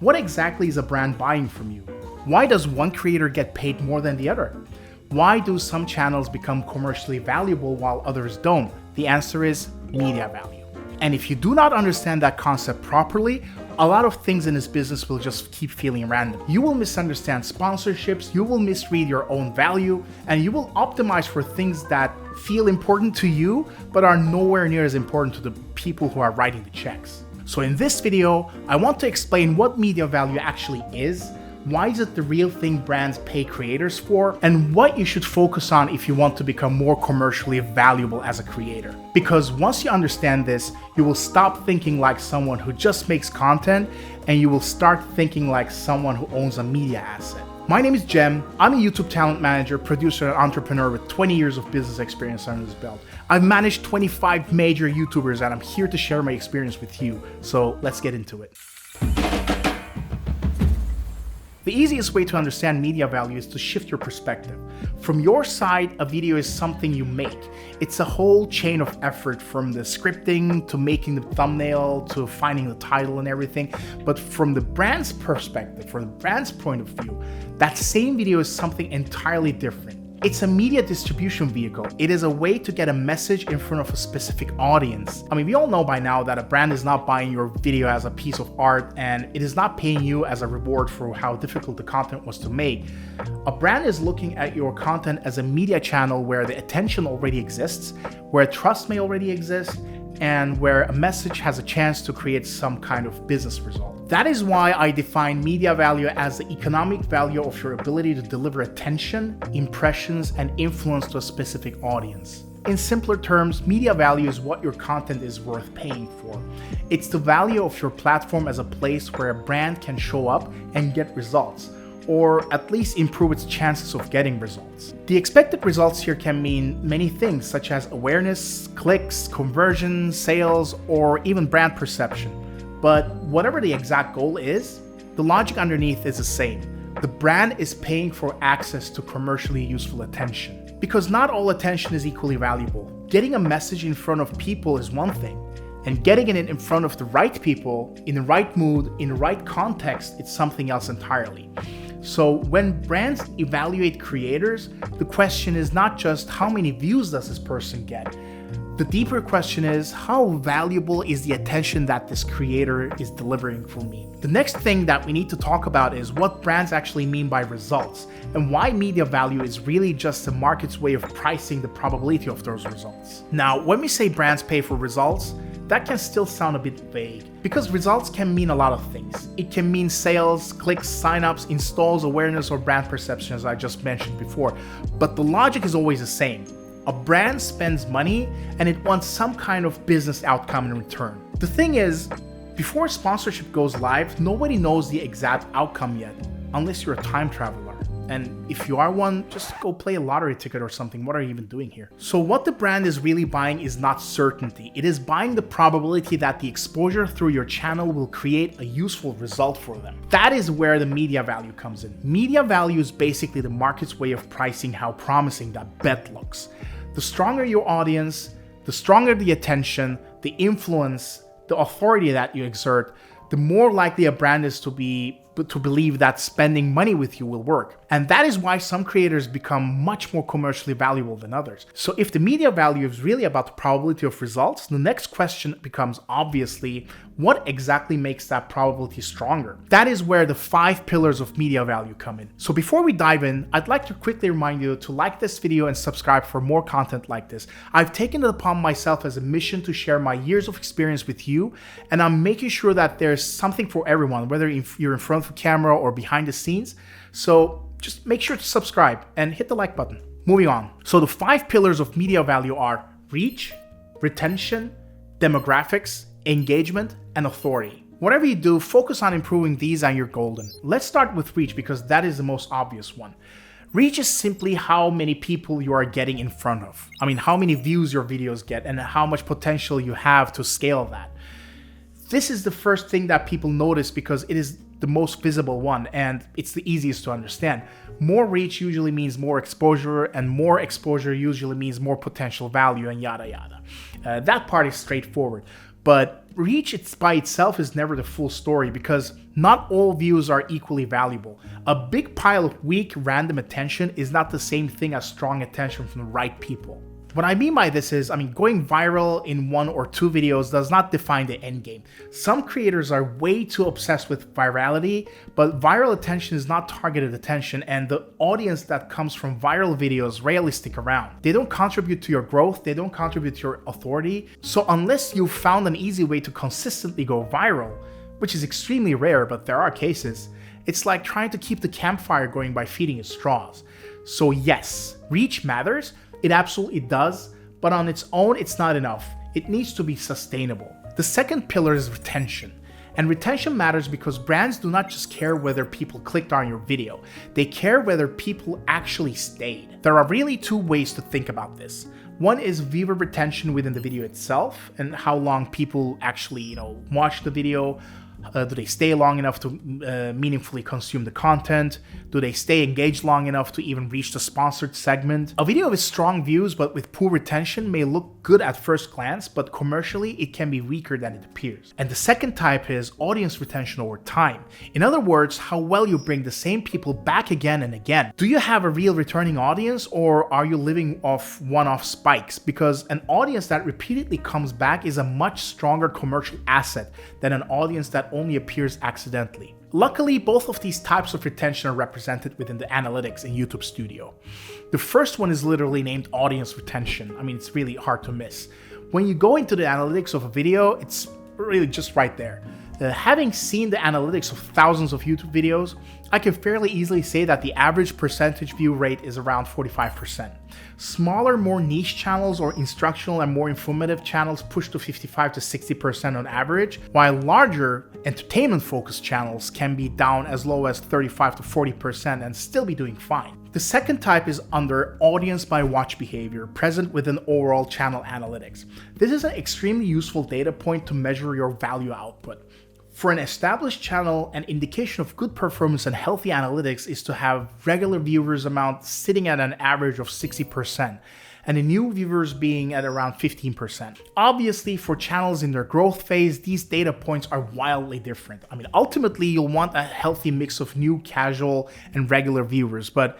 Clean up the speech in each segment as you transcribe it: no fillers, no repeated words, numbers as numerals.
What exactly is a brand buying from you? Why does one creator get paid more than the other? Why do some channels become commercially valuable while others don't? The answer is media value. And if you do not understand that concept properly, a lot of things in this business will just keep feeling random. You will misunderstand sponsorships, you will misread your own value, and you will optimize for things that feel important to you, but are nowhere near as important to the people who are writing the checks. So in this video, I want to explain what media value actually is, why is it the real thing brands pay creators for, and what you should focus on if you want to become more commercially valuable as a creator. Because once you understand this, you will stop thinking like someone who just makes content, and you will start thinking like someone who owns a media asset. My name is Jem. I'm a YouTube talent manager, producer, and entrepreneur with 20 years of business experience under his belt. I've managed 25 major YouTubers, and I'm here to share my experience with you. So let's get into it. The easiest way to understand media value is to shift your perspective. From your side, a video is something you make. It's a whole chain of effort, from the scripting to making the thumbnail to finding the title and everything. But from the brand's perspective, from the brand's point of view, that same video is something entirely different. It's a media distribution vehicle. It is a way to get a message in front of a specific audience. I mean, we all know by now that a brand is not buying your video as a piece of art, and it is not paying you as a reward for how difficult the content was to make. A brand is looking at your content as a media channel where the attention already exists, where trust may already exist, and where a message has a chance to create some kind of business result. That is why I define media value as the economic value of your ability to deliver attention, impressions, and influence to a specific audience. In simpler terms, media value is what your content is worth paying for. It's the value of your platform as a place where a brand can show up and get results, or at least improve its chances of getting results. The expected results here can mean many things, such as awareness, clicks, conversion, sales, or even brand perception. But whatever the exact goal is, the logic underneath is the same. The brand is paying for access to commercially useful attention. Because not all attention is equally valuable. Getting a message in front of people is one thing, and getting it in front of the right people, in the right mood, in the right context, it's something else entirely. So when brands evaluate creators, the question is not just how many views does this person get? The deeper question is, how valuable is the attention that this creator is delivering for me? The next thing that we need to talk about is what brands actually mean by results, and why media value is really just the market's way of pricing the probability of those results. Now, when we say brands pay for results, that can still sound a bit vague, because results can mean a lot of things. It can mean sales, clicks, signups, installs, awareness, or brand perception, as I just mentioned before. But the logic is always the same. A brand spends money and it wants some kind of business outcome in return. The thing is, before sponsorship goes live, nobody knows the exact outcome yet, unless you're a time traveler. And if you are one, just go play a lottery ticket or something. What are you even doing here? So what the brand is really buying is not certainty. It is buying the probability that the exposure through your channel will create a useful result for them. That is where the media value comes in. Media value is basically the market's way of pricing how promising that bet looks. The stronger your audience, the stronger the attention, the influence, the authority that you exert, the more likely a brand is to believe that spending money with you will work. And that is why some creators become much more commercially valuable than others. So if the media value is really about the probability of results, the next question becomes obviously, what exactly makes that probability stronger? That is where the 5 pillars of media value come in. So before we dive in, I'd like to quickly remind you to like this video and subscribe for more content like this. I've taken it upon myself as a mission to share my years of experience with you, and I'm making sure that there's something for everyone, whether you're in front of a camera or behind the scenes. So just make sure to subscribe and hit the like button. Moving on. So the 5 pillars of media value are reach, retention, demographics, engagement, and authority. Whatever you do, focus on improving these and you're golden. Let's start with reach, because that is the most obvious one. Reach is simply how many people you are getting in front of. I mean, how many views your videos get and how much potential you have to scale that. This is the first thing that people notice because it is the most visible one and it's the easiest to understand. More reach usually means more exposure, and more exposure usually means more potential value, and yada yada. That part is straightforward. But reach by itself is never the full story because not all views are equally valuable. A big pile of weak, random attention is not the same thing as strong attention from the right people. What I mean by this is, going viral in 1 or 2 videos does not define the end game. Some creators are way too obsessed with virality, but viral attention is not targeted attention, and the audience that comes from viral videos rarely stick around. They don't contribute to your growth, they don't contribute to your authority. So unless you've found an easy way to consistently go viral, which is extremely rare, but there are cases, it's like trying to keep the campfire going by feeding it straws. So yes, reach matters. It absolutely does, but on its own, it's not enough. It needs to be sustainable. The second pillar is retention. And retention matters because brands do not just care whether people clicked on your video. They care whether people actually stayed. There are really 2 ways to think about this. One is viewer retention within the video itself and how long people actually, watch the video. Do they stay long enough to meaningfully consume the content? Do they stay engaged long enough to even reach the sponsored segment? A video with strong views but with poor retention may look good at first glance, but commercially it can be weaker than it appears. And the second type is audience retention over time. In other words, how well you bring the same people back again and again. Do you have a real returning audience, or are you living off one-off spikes? Because an audience that repeatedly comes back is a much stronger commercial asset than an audience that only appears accidentally. Luckily, both of these types of retention are represented within the analytics in YouTube Studio. The first one is literally named audience retention. It's really hard to miss. When you go into the analytics of a video, it's really just right there. Having seen the analytics of thousands of YouTube videos, I can fairly easily say that the average percentage view rate is around 45%. Smaller, more niche channels or instructional and more informative channels push to 55 to 60% on average, while larger, entertainment-focused channels can be down as low as 35 to 40% and still be doing fine. The second type is under audience by watch behavior, present within overall channel analytics. This is an extremely useful data point to measure your value output. For an established channel, an indication of good performance and healthy analytics is to have regular viewers amount sitting at an average of 60%, and the new viewers being at around 15%. Obviously, for channels in their growth phase, these data points are wildly different. Ultimately, you'll want a healthy mix of new, casual, and regular viewers, but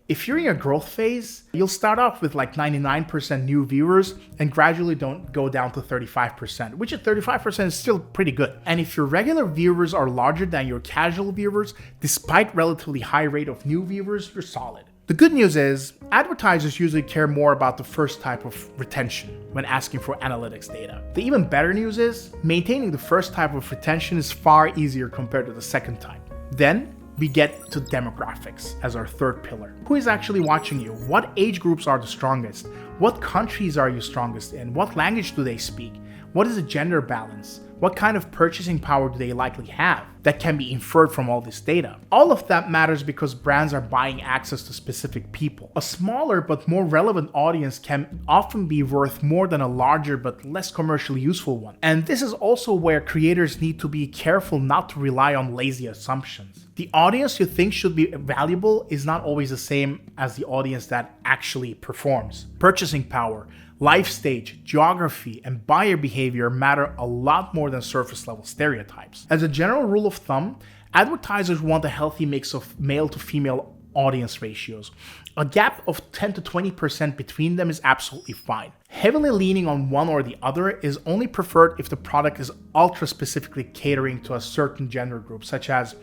if you're in your growth phase, you'll start off with like 99% new viewers and gradually don't go down to 35%, which at 35% is still pretty good. And if your regular viewers are larger than your casual viewers, despite relatively high rate of new viewers, you're solid. The good news is, advertisers usually care more about the first type of retention when asking for analytics data. The even better news is, maintaining the first type of retention is far easier compared to the second type. Then, we get to demographics as our third pillar. Who is actually watching you? What age groups are the strongest? What countries are you strongest in? What language do they speak? What is the gender balance? What kind of purchasing power do they likely have? That can be inferred from all this data. All of that matters because brands are buying access to specific people. A smaller but more relevant audience can often be worth more than a larger but less commercially useful one. And this is also where creators need to be careful not to rely on lazy assumptions. The audience you think should be valuable is not always the same as the audience that actually performs. Purchasing power, life stage, geography, and buyer behavior matter a lot more than surface level stereotypes. As a general rule of thumb, advertisers want a healthy mix of male to female audience ratios. A gap of 10 to 20% between them is absolutely fine. Heavily leaning on one or the other is only preferred if the product is ultra specifically catering to a certain gender group, such as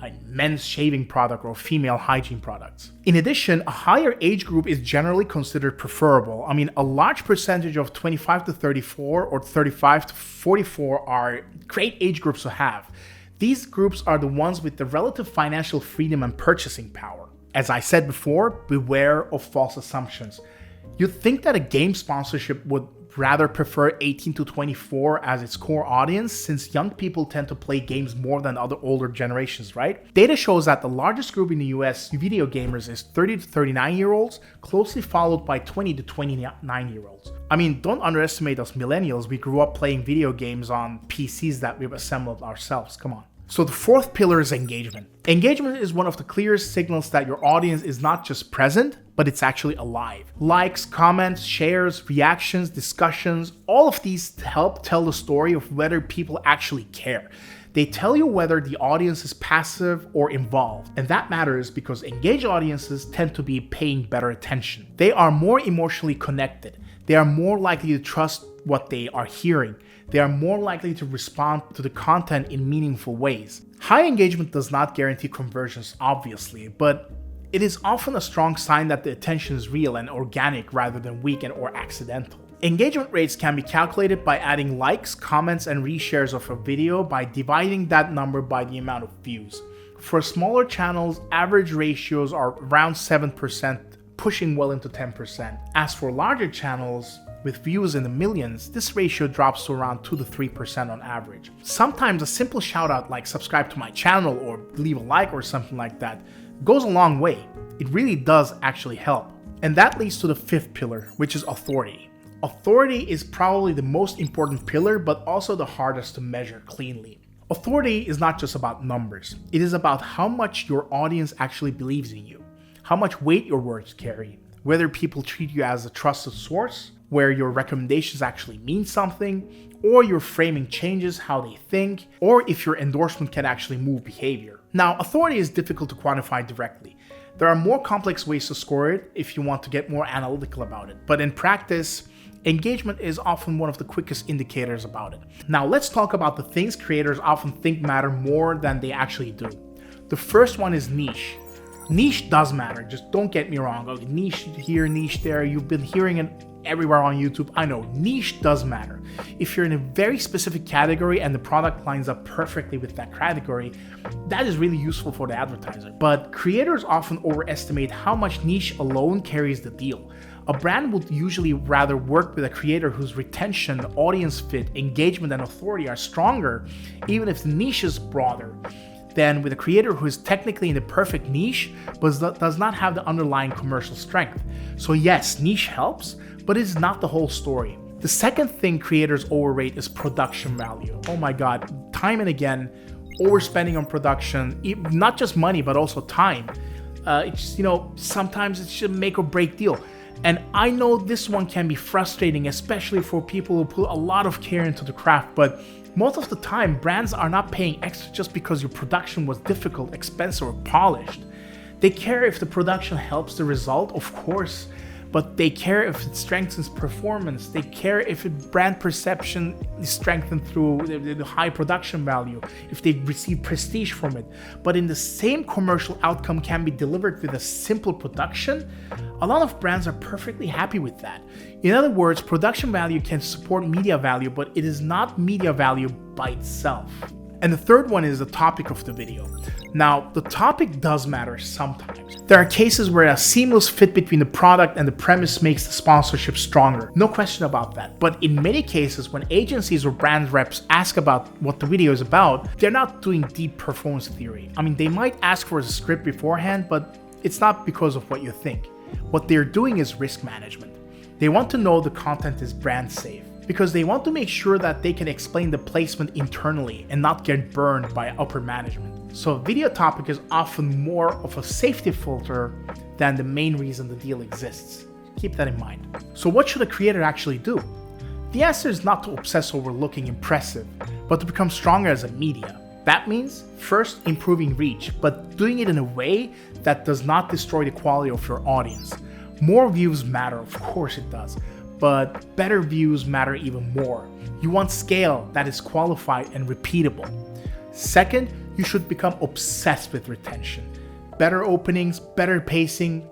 a men's shaving product or female hygiene products. In addition, a higher age group is generally considered preferable. A large percentage of 25 to 34 or 35 to 44 are great age groups to have. These groups are the ones with the relative financial freedom and purchasing power. As I said before, beware of false assumptions. You'd think that a game sponsorship would rather prefer 18 to 24 as its core audience, since young people tend to play games more than other older generations, right? Data shows that the largest group in the US video gamers is 30 to 39 year olds, closely followed by 20 to 29 year olds. Don't underestimate us millennials. We grew up playing video games on PCs that we've assembled ourselves. Come on. So the fourth pillar is engagement. Engagement is one of the clearest signals that your audience is not just present, but it's actually alive. Likes, comments, shares, reactions, discussions, all of these help tell the story of whether people actually care. They tell you whether the audience is passive or involved, and that matters because engaged audiences tend to be paying better attention. They are more emotionally connected. They are more likely to trust what they are hearing. They are more likely to respond to the content in meaningful ways. High engagement does not guarantee conversions, obviously, but it is often a strong sign that the attention is real and organic rather than weak or accidental. Engagement rates can be calculated by adding likes, comments, and reshares of a video by dividing that number by the amount of views. For smaller channels, average ratios are around 7%, pushing well into 10%. As for larger channels with views in the millions, this ratio drops to around 2 to 3% on average. Sometimes a simple shout out like subscribe to my channel or leave a like or something like that goes a long way. It really does actually help. And that leads to the fifth pillar, which is authority. Authority is probably the most important pillar, but also the hardest to measure cleanly. Authority is not just about numbers. It is about how much your audience actually believes in you, how much weight your words carry, whether people treat you as a trusted source, where your recommendations actually mean something, or your framing changes how they think, or if your endorsement can actually move behavior. Now, authority is difficult to quantify directly. There are more complex ways to score it if you want to get more analytical about it, but in practice, engagement is often one of the quickest indicators about it. Now let's talk about the things creators often think matter more than they actually do. The first one is niche. Niche does matter, just don't get me wrong. Okay, niche here, niche there, you've been hearing it everywhere on YouTube. I know, niche does matter. If you're in a very specific category and the product lines up perfectly with that category, that is really useful for the advertiser. But creators often overestimate how much niche alone carries the deal. A brand would usually rather work with a creator whose retention, audience fit, engagement, and authority are stronger, even if the niche is broader, than with a creator who is technically in the perfect niche, but does not have the underlying commercial strength. So yes, niche helps, but it's not the whole story. The second thing creators overrate is production value. Oh my God, time and again, overspending on production, not just money, but also time. Sometimes it's just a make or break deal. And I know this one can be frustrating, especially for people who put a lot of care into the craft, but most of the time, brands are not paying extra just because your production was difficult, expensive, or polished. They care if the production helps the result, of course, but they care if it strengthens performance. They care if brand perception is strengthened through the high production value, if they receive prestige from it. But in the same commercial outcome can be delivered with a simple production, a lot of brands are perfectly happy with that. In other words, production value can support media value, but it is not media value by itself. And the third one is the topic of the video. Now, the topic does matter sometimes. There are cases where a seamless fit between the product and the premise makes the sponsorship stronger. No question about that. But in many cases, when agencies or brand reps ask about what the video is about, they're not doing deep performance theory. I mean, they might ask for a script beforehand, but it's not because of what you think. What they're doing is risk management. They want to know the content is brand safe, because they want to make sure that they can explain the placement internally and not get burned by upper management. So video topic is often more of a safety filter than the main reason the deal exists. Keep that in mind. So what should a creator actually do? The answer is not to obsess over looking impressive, but to become stronger as a media. That means first improving reach, but doing it in a way that does not destroy the quality of your audience. More views matter, of course it does, but better views matter even more. You want scale that is qualified and repeatable. Second, you should become obsessed with retention. Better openings, better pacing,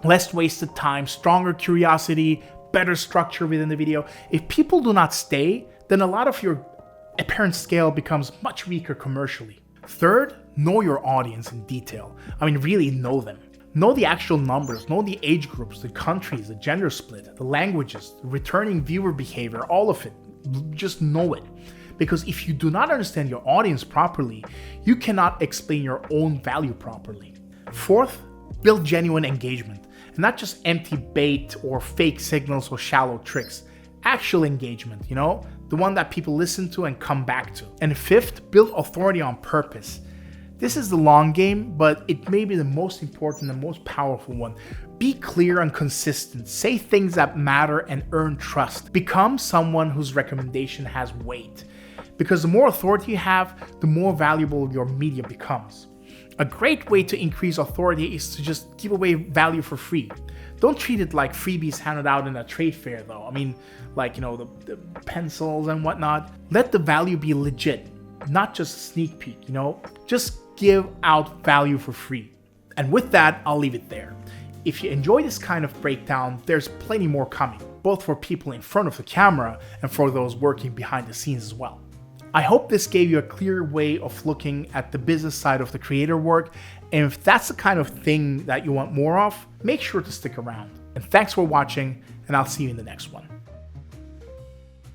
less wasted time, stronger curiosity, better structure within the video. If people do not stay, then a lot of your apparent scale becomes much weaker commercially. Third, know your audience in detail. I mean, really know them. Know the actual numbers, know the age groups, the countries, the gender split, the languages, the returning viewer behavior, all of it. Just know it. Because if you do not understand your audience properly, you cannot explain your own value properly. Fourth, build genuine engagement, and not just empty bait or fake signals or shallow tricks. Actual engagement, the one that people listen to and come back to. And fifth, build authority on purpose. This is the long game, but it may be the most important and most powerful one. Be clear and consistent. Say things that matter and earn trust. Become someone whose recommendation has weight. Because the more authority you have, the more valuable your media becomes. A great way to increase authority is to just give away value for free. Don't treat it like freebies handed out in a trade fair though. I mean, like, the pencils and whatnot. Let the value be legit, not just a sneak peek, Just give out value for free. And with that, I'll leave it there. If you enjoy this kind of breakdown, there's plenty more coming, both for people in front of the camera and for those working behind the scenes as well. I hope this gave you a clear way of looking at the business side of the creator work, and if that's the kind of thing that you want more of, make sure to stick around. And thanks for watching, and I'll see you in the next one.